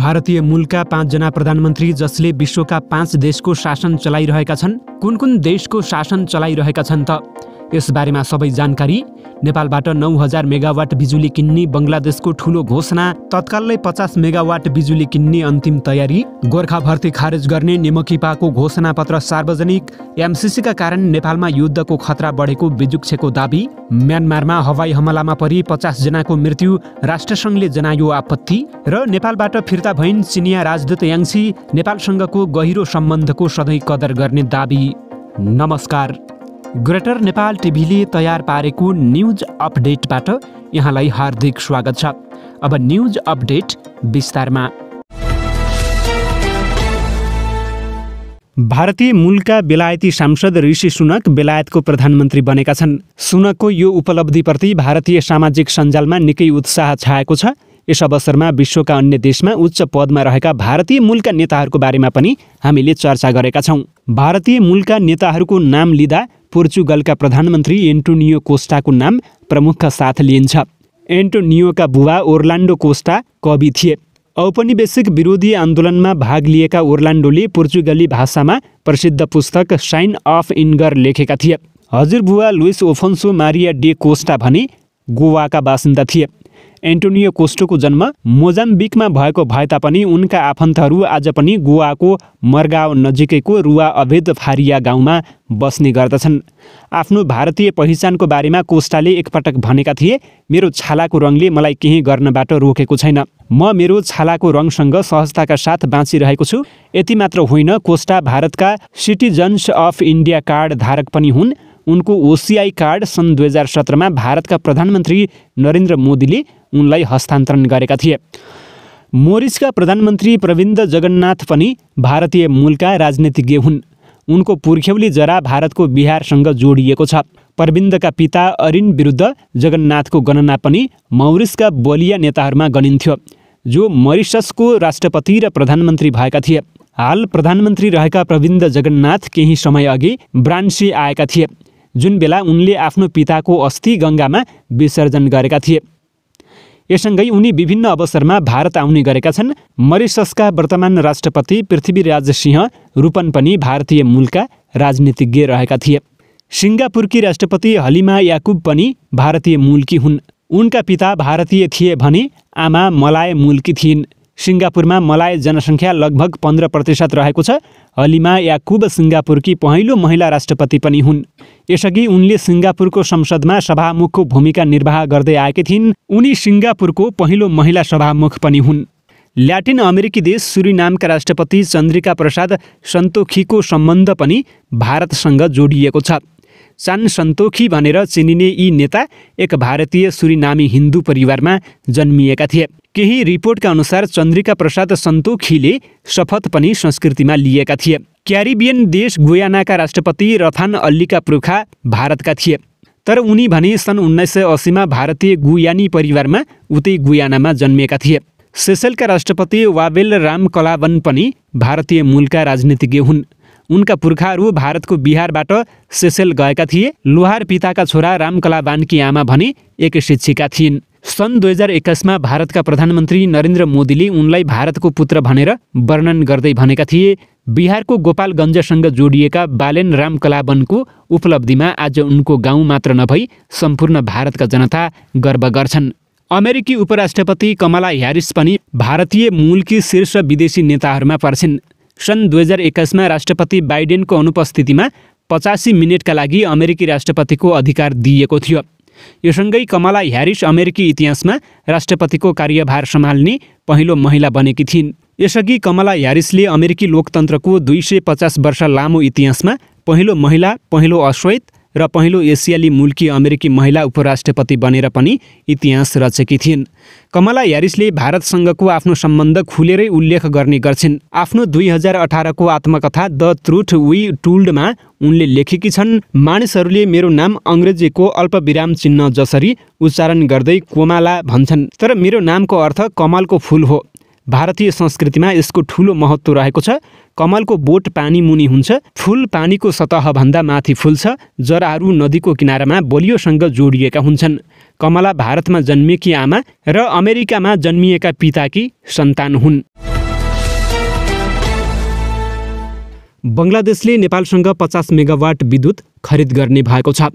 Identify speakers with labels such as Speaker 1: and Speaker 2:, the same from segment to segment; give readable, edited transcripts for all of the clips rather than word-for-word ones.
Speaker 1: भारतीय मूलका 5 जना प्रधानमन्त्री जसले विश्वका 5 देशको शासन चलाइरहेका छन्। कुन देशको शासन चलाइरहेका छन् त? यसबारेमा सबै जानकारी। नेपालबाट 9000 मेगावाट बिजुली किन्ने बङ्गलादेशको ठूलो घोषणा। तत्कालै 50 मेगावाट बिजुली किन्ने अन्तिम तयारी। गोर्खा भर्ती खारेज गर्ने नेमकिपाको घोषणापत्र सार्वजनिक। एमसिसीका कारण नेपालमा युद्धको खतरा बढेको विजुक्षेको दाबी। म्यानमारमा हवाई हमलामा परि 50 जनाको मृत्यु, राष्ट्रसङ्घले जनायो आपत्ति। र नेपालबाट फिर्ता भइन् चिनिया राजदूत याङसी, नेपालसँगको गहिरो सम्बन्धको सधैँ कदर गर्ने दाबी। नमस्कार, ग्रेटर नेपाल टिभीले तयार पारेको न्युज अपडेटबाट यहाँलाई हार्दिक स्वागत छ। अब न्युज अपडेट विस्तारमा। भारतीय मूलका बेलायती सांसद ऋषि सुनक बेलायतको प्रधानमन्त्री बनेका छन्। सुनकको यो उपलब्धिप्रति भारतीय सामाजिक सञ्जालमा निकै उत्साह छाएको छ। यस अवसरमा विश्वका अन्य देशमा उच्च पदमा रहेका भारतीय मूलका नेताहरूको बारेमा पनि हामीले चर्चा गरेका छौँ। भारतीय मूलका नेताहरूको नाम लिँदा पोर्चुगलका प्रधानमन्त्री एन्टोनियो कोस्टाको नाम प्रमुखका साथ लिइन्छ। एन्टोनियोका बुबा ओर्लान्डो कोस्टा कवि थिए। औपनिवेशिक विरोधी आन्दोलनमा भाग लिएका ओर्लान्डोले पोर्चुगली भाषामा प्रसिद्ध पुस्तक साइन अफ इन्गर लेखेका थिए। हजुरबुवा लुइस ओफोन्सो मारिया डे कोस्टा भने गोवाका बासिन्दा थिए। एन्टोनियो कोस्टोको जन्म मोजाम्बिकमा भएको भए तापनि उनका आफन्तहरू आज पनि गोवाको मर्गाओ नजिकैको रुवा अभेद फारिया गाउँमा बस्ने गर्दछन्। आफ्नो भारतीय पहिचानको बारेमा कोस्टाले एकपटक भनेका थिए, मेरो छालाको रङले मलाई केही गर्नबाट रोकेको छैन। म मेरो छालाको रङसँग सहजताका साथ बाँचिरहेको छु। यति मात्र होइन, कोस्टा भारतका सिटिजन्स अफ इन्डिया कार्ड धारक पनि हुन्। उनको ओसिआई कार्ड सन् 2017मा भारतका प्रधानमन्त्री नरेन्द्र मोदीले उनलाई हस्तान्तरण गरेका थिए। मोरिसका प्रधानमन्त्री प्रविन्द जगन्नाथ पनि भारतीय मूलका राजनीतिज्ञ हुन्। उनको पुर्ख्यौली जरा भारतको बिहारसँग जोडिएको छ। प्रविन्दका पिता अरिन विरुद्ध जगन्नाथको गणना पनि मौरिसका बलिया नेताहरूमा गनिन्थ्यो, जो मरिससको राष्ट्रपति र प्रधानमन्त्री भएका थिए। हाल प्रधानमन्त्री रहेका प्रविन्द जगन्नाथ केही समय अघि ब्रान्सी आएका थिए, जुन बेला उनले आफ्नो पिताको अस्थि गङ्गामा विसर्जन गरेका थिए। यससँगै उनी विभिन्न अवसरमा भारत आउने गरेका छन्। मरिससका वर्तमान राष्ट्रपति पृथ्वीराज सिंह रूपन पनि भारतीय मूलका राजनीतिज्ञ रहेका थिए। सिङ्गापुरकी राष्ट्रपति हलिमा याकुब पनि भारतीय मूलकी हुन्। उनका पिता भारतीय थिए भने आमा मलाय मूलकी थिइन्। सिङ्गापुरमा मलाय जनसङ्ख्या लगभग 15% रहेको छ। हलिमा याकुब सिङ्गापुरकी पहिलो महिला राष्ट्रपति पनि हुन्। यसअघि उनले सिङ्गापुरको संसदमा सभामुखको भूमिका निर्वाह गर्दै आएकी थिइन्। उनी सिङ्गापुरको पहिलो महिला सभामुख पनि हुन्। ल्याटिन अमेरिकी देश सुरिनामका राष्ट्रपति चन्द्रिका प्रसाद सन्तोखीको सम्बन्ध पनि भारतसँग जोडिएको छ। चान सन्तोखी भनेर चिनिने यी नेता एक भारतीय सुरिनामी हिन्दू परिवारमा जन्मिएका थिए। केही रिपोर्टका अनुसार चन्द्रिका प्रसाद सन्तोखीले शपथ पनि संस्कृतिमा लिएका थिए। क्यारिबियन देश गुयानाका राष्ट्रपति रथान अल्लीका पुर्खा भारतका थिए, तर उनी भने सन् 1980मा भारतीय गुयानी परिवारमा उतै गुयानामा जन्मिएका थिए। सेसेलका राष्ट्रपति वाबेल राम कलावन पनि भारतीय मूलका राजनीतिज्ञ हुन्। उनका पुर्खाहरू भारतको बिहारबाट सेसेल गएका थिए। लोहार पिताका छोरा राम कलावानकी आमा भने एक शिक्षिका थिइन्। सन् 2021मा भारतका प्रधानमन्त्री नरेन्द्र मोदीले उनलाई भारतको पुत्र भनेर वर्णन गर्दै भनेका थिए, बिहारको गोपालगञ्जसँग जोडिएका बालेन राम कलावनको उपलब्धिमा आज उनको गाउँ मात्र नभई सम्पूर्ण भारतका जनता गर्व गर्छन्। अमेरिकी उपराष्ट्रपति कमला ह्यारिस पनि भारतीय मूलकी शीर्ष विदेशी नेताहरूमा पर्छिन्। सन् 2021मा राष्ट्रपति बाइडेनको अनुपस्थितिमा 85 मिनेटका लागि अमेरिकी राष्ट्रपतिको अधिकार दिइएको थियो। योसँगै कमला ह्यारिस अमेरिकी इतिहासमा राष्ट्रपतिको कार्यभार सम्हाल्ने पहिलो महिला बनेकी थिइन्। यसअघि कमला ह्यारिसले अमेरिकी लोकतन्त्रको 250 वर्ष लामो इतिहासमा पहिलो महिला, पहिलो अश्वेत र पहिलो एसियाली मूलकी अमेरिकी महिला उपराष्ट्रपति बनेर पनि इतिहास रचेकी थिइन्। कमला ह्यारिसले भारतसँगको आफ्नो सम्बन्ध खुलेरै उल्लेख गर्ने गर्छिन्। आफ्नो 2018को आत्मकथा द ट्रुथ वी टोल्डमा उनले लेखेकी छन्, मानिसहरूले मेरो नाम अङ्ग्रेजीको अल्पविराम चिन्ह जसरी उच्चारण गर्दै कोमाला भन्छन्, तर मेरो नामको अर्थ कमलको फूल हो। भारतीय संस्कृतिमा यसको ठूलो महत्त्व रहेको छ। कमलको बोट पानी मुनि हुन्छ, फूल पानीको सतहभन्दा माथि फुल्छ, जराहरू नदीको किनारामा बलियोसँग जोडिएका हुन्छन्। कमला भारतमा जन्मिएकी आमा र अमेरिकामा जन्मिएका पिताकी सन्तान हुन्। बङ्गलादेशले नेपालसँग 50 मेगावाट विद्युत खरिद गर्ने भएको छ।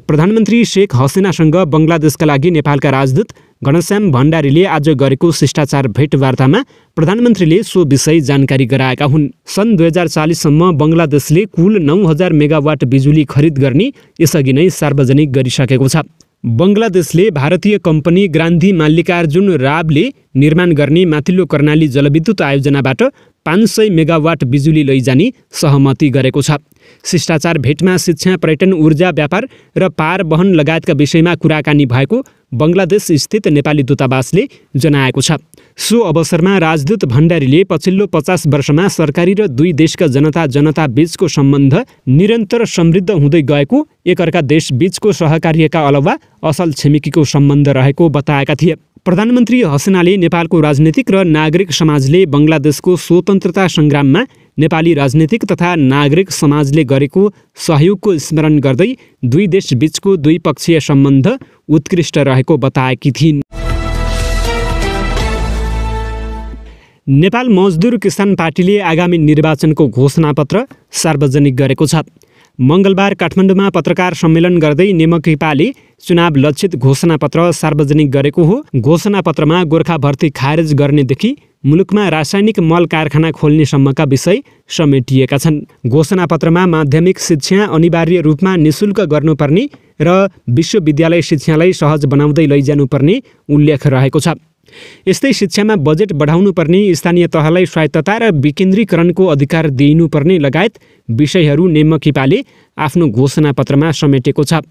Speaker 1: प्रधानमन्त्री शेख हसिनासँग बङ्गलादेशका लागि नेपालका राजदूत घनश्याम भण्डारीले आज गरेको शिष्टाचार भेटवार्तामा प्रधानमन्त्रीले सो विषय जानकारी गराएका हुन्। सन् 2040 सम्म बङ्गलादेशले कुल 9000 मेगावाट बिजुली खरिद गर्ने यसअघि नै सार्वजनिक गरिसकेको छ। बङ्गलादेशले भारतीय कम्पनी ग्रान्धी मल्लिकार्जुन रावले निर्माण गर्ने माथिल्लो कर्णाली जलविद्युत आयोजनाबाट 500 मेगावाट बिजुली लैजाने सहमति गरेको छ। शिष्टाचार भेटमा शिक्षा, पर्यटन, ऊर्जा, व्यापार र पार वहन लगायतका विषयमा कुराकानी भएको बङ्गलादेश स्थित नेपाली दूतावासले जनाएको छ। सो अवसरमा राजदूत भण्डारीले पछिल्लो 50 वर्षमा सरकारी र दुई देशका जनता बीचको सम्बन्ध निरन्तर समृद्ध हुँदै गएको, एकअर्का देश बीचको सहकार्यका अलावा असल छिमेकीको सम्बन्ध रहेको बताएका थिए। प्रधानमन्त्री हसिनाले नेपालको राजनीतिक र नागरिक समाजले बङ्गलादेशको स्वतन्त्रता सङ्ग्राममा नेपाली राजनीतिक तथा नागरिक समाजले गरेको सहयोगको स्मरण गर्दै दुई देश बीचको द्विपक्षीय सम्बन्ध उत्कृष्ट रहेको बताएकी थिइन्। नेपाल मजदुर किसान पार्टीले आगामी निर्वाचनको घोषणापत्र सार्वजनिक गरेको छ। मङ्गलबार काठमाडौँमा पत्रकार सम्मेलन गर्दै नेमकिपाले चुनाव लक्षित घोषणापत्र सार्वजनिक गरेको हो। घोषणापत्रमा गोर्खा भर्ती खारेज गर्नेदेखि मुलुकमा रासायनिक मल कारखाना खोल्नेसम्मका विषय समेटिएका छन्। घोषणापत्रमा माध्यमिक शिक्षा अनिवार्य रूपमा निशुल्क गर्नुपर्ने र विश्वविद्यालय शिक्षालाई सहज बनाउँदै लैजानुपर्ने उल्लेख रहेको छ। यस्तै शिक्षामा बजेट बढाउनुपर्ने, स्थानीय तहलाई स्वायत्तता र विकेन्द्रीकरणको अधिकार दिइनुपर्ने लगायत विषयहरू नेमकिपाले आफ्नो घोषणापत्रमा समेटेको छ।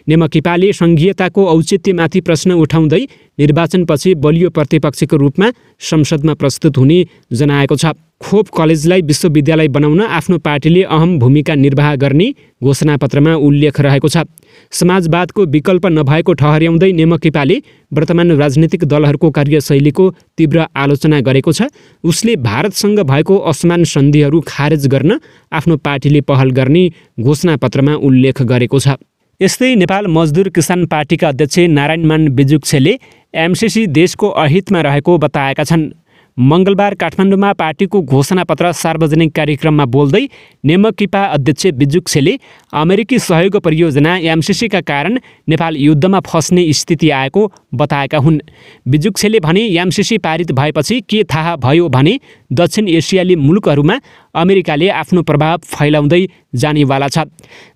Speaker 1: नेमकिपाले सङ्घीयताको औचित्यमाथि प्रश्न उठाउँदै निर्वाचनपछि बलियो प्रतिपक्षको रूपमा संसदमा प्रस्तुत हुने जनाएको छ। खोप कलेजलाई विश्वविद्यालय बनाउन आफ्नो पार्टीले अहम भूमिका निर्वाह गर्ने घोषणापत्रमा उल्लेख रहेको छ। समाजवादको विकल्प नभएको ठहर्याउँदै नेमकिपाले वर्तमान राजनीतिक दलहरूको कार्यशैलीको तीव्र आलोचना गरेको छ। उसले भारतसँग भएको असमान सन्धिहरू खारेज गर्न आफ्नो पार्टीले पहल गर्ने घोषणापत्रमा उल्लेख गरेको छ। यस्तै नेपाल मजदुर किसान पार्टीका अध्यक्ष नारायणमान बिजुक्छेले एमसिसी देशको अहितमा रहेको बताएका छन्। मङ्गलबार काठमाडौँमा पार्टीको घोषणापत्र सार्वजनिक कार्यक्रममा बोल्दै नेमकिपा अध्यक्ष बिजुक्छेले अमेरिकी सहयोग परियोजना एमसिसीका कारण नेपाल युद्धमा फस्ने स्थिति आएको बताएका हुन्। बिजुक्छेले भने एमसिसी पारित भएपछि के थाहा भयो भने दक्षिण एसियाली मुलुकहरूमा अमेरिकाले आफ्नो प्रभाव फैलाउँदै जानेवाला छ,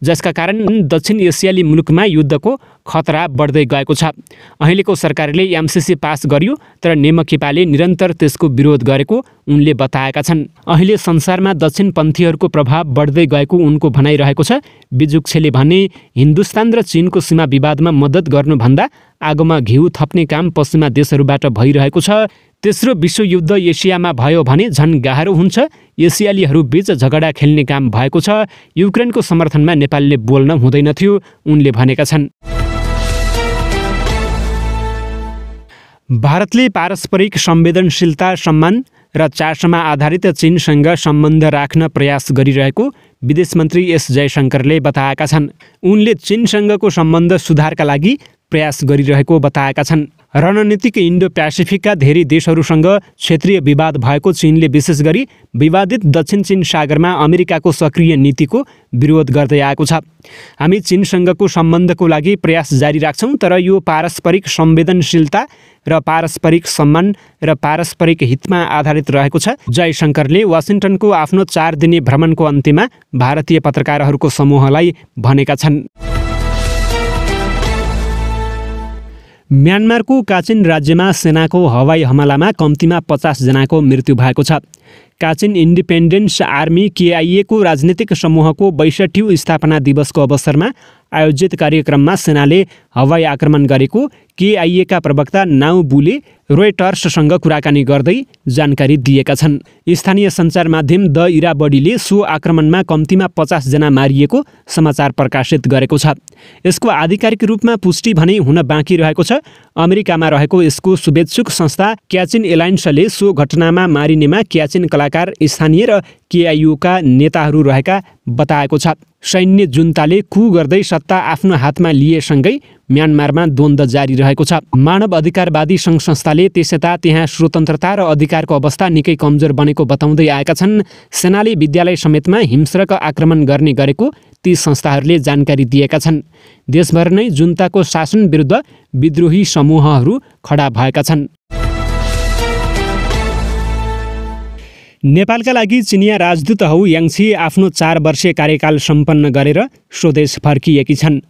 Speaker 1: जसका कारण दक्षिण एसियाली मुलुकमा युद्धको खतरा बढ्दै गएको छ। अहिलेको सरकारले एमसिसी पास गर्यो, तर नेमकिपाले निरन्तर त्यसको विरोध गरेको उनले बताएका छन्। अहिले संसारमा दक्षिणपन्थीहरूको प्रभाव बढ्दै गएको उनको भनाइरहेको छ। बिजुक्छेले भने हिन्दुस्तान र चीनको सीमा विवादमा मद्दत गर्नुभन्दा आगोमा घिउ थप्ने काम पश्चिमा देशहरूबाट भइरहेको छ। तेस्रो विश्वयुद्ध एसियामा भयो भने झन् गाह्रो हुन्छ। एसियालीहरू बीच झगडा खेल्ने काम भएको छ। युक्रेनको समर्थनमा नेपालले बोल्न हुँदैनथ्यो, उनले भनेका छन्। भारतले पारस्परिक संवेदनशीलता, सम्मान र चासोमा आधारित चीनसँग सम्बन्ध राख्न प्रयास गरिरहेको विदेश मन्त्री एस जयशङ्करले बताएका छन्। उनले चीनसँगको सम्बन्ध सुधारका लागि प्रयास गरिरहेको बताएका छन्। रणनीतिक इन्डो प्यासिफिकका धेरै देशहरूसँग क्षेत्रीय विवाद भएको चीनले विशेष गरी विवादित दक्षिण चीन सागरमा अमेरिकाको सक्रिय नीतिको विरोध गर्दै आएको छ। हामी चीनसँगको सम्बन्धको लागि प्रयास जारी राख्छौँ, तर यो पारस्परिक संवेदनशीलता र पारस्परिक सम्मान र पारस्परिक हितमा आधारित रहेको छ। जयशङ्करले वासिङटनको आफ्नो 4 दिने भ्रमणको अन्त्यमा भारतीय पत्रकारहरूको समूहलाई भनेका छन्। म्यानमारको काचिन राज्यमा सेनाको हवाई हमलामा कम्तीमा 50 जनाको मृत्यु भएको छ। काचिन इन्डिपेन्डेन्स आर्मी KIA को राजनीतिक समूहको 62औं स्थापना दिवसको अवसरमा आयोजित कार्यक्रममा सेनाले हवाई आक्रमण गरेको KIA का प्रवक्ता नाउ बुले रोयटर्ससँग कुराकानी गर्दै जानकारी दिएका छन्। स्थानीय सञ्चार माध्यम द इराबडीले सो आक्रमणमा कम्तीमा 50 जना मारिएको समाचार प्रकाशित गरेको छ। यसको आधिकारिक रूपमा पुष्टि भने हुन बाँकी रहेको छ। अमेरिकामा रहेको यसको शुभेच्छुक संस्था क्याचिन एलायन्सले सो घटनामा मारिनेमा क्याचिन कलाकार, स्थानीय र केआइओका नेताहरू रहेका बताएको छ। सैन्य जुन्ताले कु गर्दै सत्ता आफ्नो हातमा लिएसँगै म्यानमारमा द्वन्द्व जारी रहेको छ। मानव अधिकारवादी सङ्घ संस्थाले त्यसयता त्यहाँ स्वतन्त्रता र अधिकारको अवस्था निकै कमजोर बनेको बताउँदै आएका छन्। सेनाले विद्यालय समेतमा हिंस्रक आक्रमण गर्ने गरेको ती संस्थाहरूले जानकारी दिएका छन्। देशभर नै जुन्ताको शासन विरुद्ध विद्रोही समूहहरू खडा भएका छन्। नेपालका लागि चिनिया राजदूत हौ याङछी आफ्नो 4 वर्षीय कार्यकाल सम्पन्न गरेर स्वदेश फर्किएकी छन्।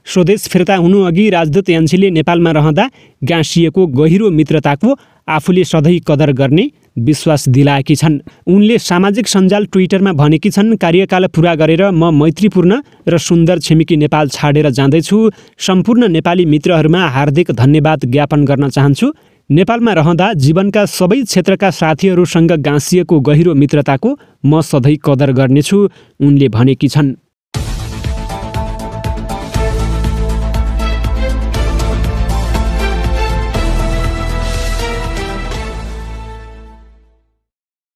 Speaker 1: स्वदेश फिर्ता हुनुअघि राजदूत याङछीले नेपालमा रहँदा गाँसिएको गहिरो मित्रताको आफूले सधैँ कदर गर्ने विश्वास दिलाएकी छन्। उनले सामाजिक सञ्जाल ट्विटरमा भनेकी छन्, कार्यकाल पुरा गरेर म मैत्रीपूर्ण र सुन्दर छिमेकी नेपाल छाडेर जाँदैछु। सम्पूर्ण नेपाली मित्रहरूमा हार्दिक धन्यवाद ज्ञापन गर्न चाहन्छु। नेपालमा रहँदा जीवनका सबै क्षेत्रका साथीहरूसँग गाँसिएको गहिरो मित्रताको म सधैँ कदर गर्नेछु, उनले भनेकी छन्।